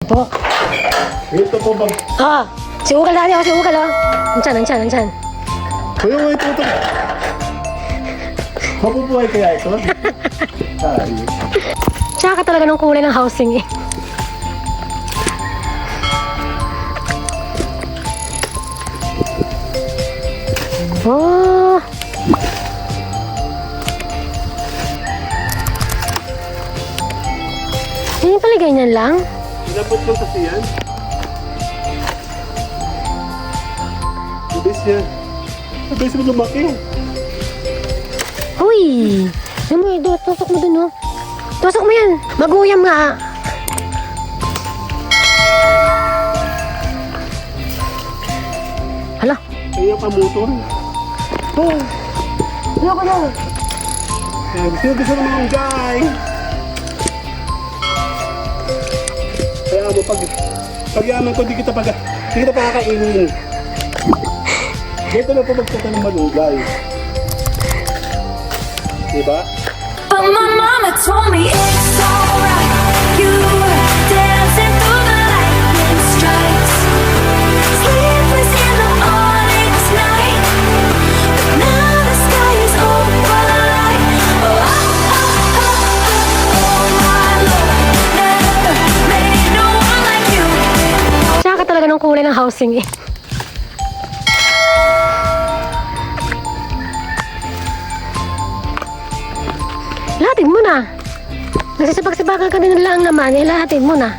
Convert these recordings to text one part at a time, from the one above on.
Ay po. Ito po bang... Ah, si Ugal dati ako, si Ugal oh. Nandiyan. Kuya, ito ito. Mabubuhay kaya ito? Ay. Tsaka talaga ng kulay ng housing eh. Oh. Hindi pala ganyan lang. Inabot lang kasi yan. Ibis yan. Ibis mo lumaki. Uy! Ano mo, tusok mo dun oh. Tusok mo yan. Maguyam nga. Hala. Kaya pa motor. Oh. Ayoko na. Gusto naman yung guy. Kaya mo pag-yaman ko, di kita pakakainin. Dito na po magkata ng malunggay. Diba? But my mama told me it's alright. You were dancing through the lightning strikes, sleepless in the morning tonight. But now the sky is overlight. Oh, my love never made no one like you. Tsaka talaga ng kulay ng housing eh. Lahatin mo na. Nagsisibag-sibagan ka din lang naman, eh lahatin mo na.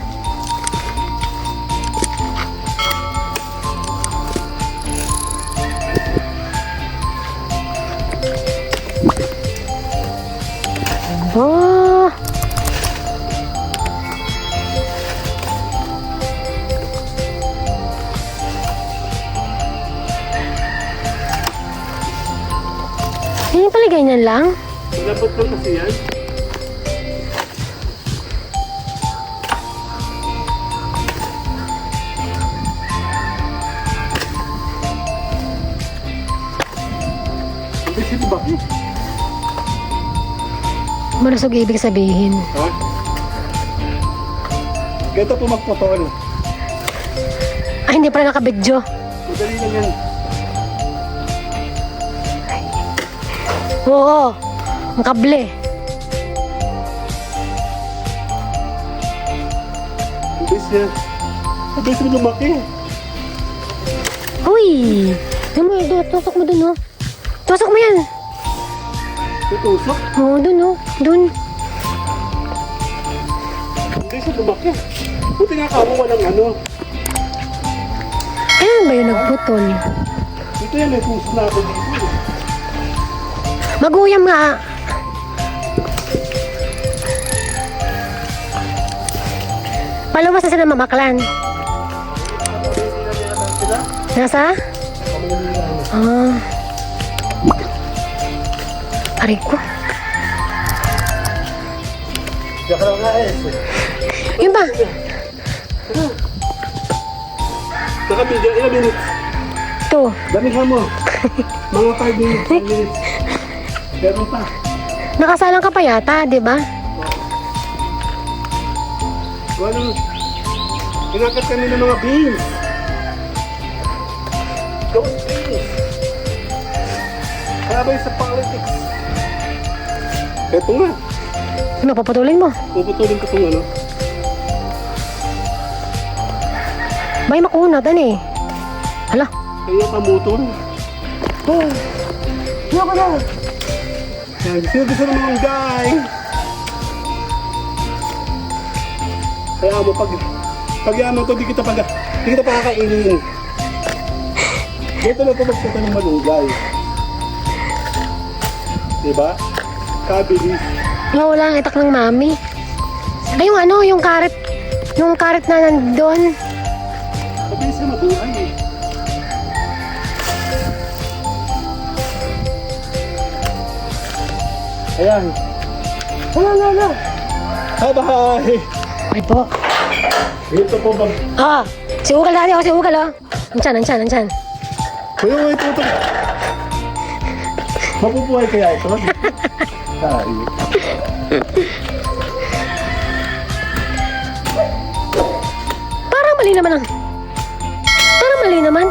Oh. Hindi pala ganyan lang. Inabot lang kasi yan. Ibis ito ba? Malusog ibig sabihin. Ha? Ganito po magputol. Ay, hindi pala nakabidyo. Madali lang yan. Oo, ang kable. Ibis yan. Ibis mo lumaki. Uy! Ano mo, tusok mo dun, oh. Tusok mo yan. Tutusok. Oo, dun, oh. Dun. Ibis mo lumaki. Buti nga kamo walang ano. Ayan ba yung nagputol? Ito yan, may puso na ako dito. Maguyam nga. Paluwas na sila mamaklan. Nasa? Ah. Aray ko. Saka lang nga eh. Yun ba? Saka video, ilang minutes? Ito. Damihan mo. Mga 5 minutes, 5 minutes. Meron pa. Nakasalang ka pa yata, di ba? Wala. Inakat kami ng mga beans. Those beans. Kaya ba yung sa politics? Eto nga. Ano, papatulin mo? Puputulin ko itong ano. May makunat, ano eh. Hala. Kaya ka motor. Oh. Ayoko na. Gusto naman yung guy. Kaya mo pag-yaman ko, di kita pakakainin. Dito na po magkata ng malunggay. Diba? Kabilis. Wala ang itak ng mami. Ay, yung ano, yung karet na nandun. Kabilis na matuhay eh. Ayan. Wala. Bye-bye. Ay po. Ito po bang... Ah, si Ugal dati ako, si Ugal oh. Nandiyan. Kuya, ito. Mabubuhay kaya ito? Ay. mali naman ang... Parang mali naman.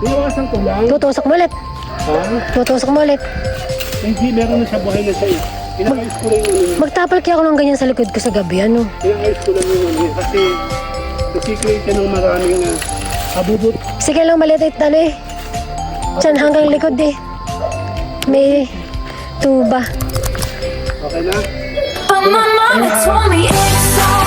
Binawasan ko lang. Tutusok mo ulit. Ha? Tutusok mo ulit. Hindi, meron na siya buhay na siya. Inayos ko lang yung ano niya. Magtapal kaya ako ng ganyan sa likod ko sa gabi, ano? Inayos ko lang yung ano niya. Kasi nasi-create siya ng maraming abubot. Sige lang, maliit ano eh. Diyan hanggang likod eh. May tuba. Okay na? But my mama told me it's alright.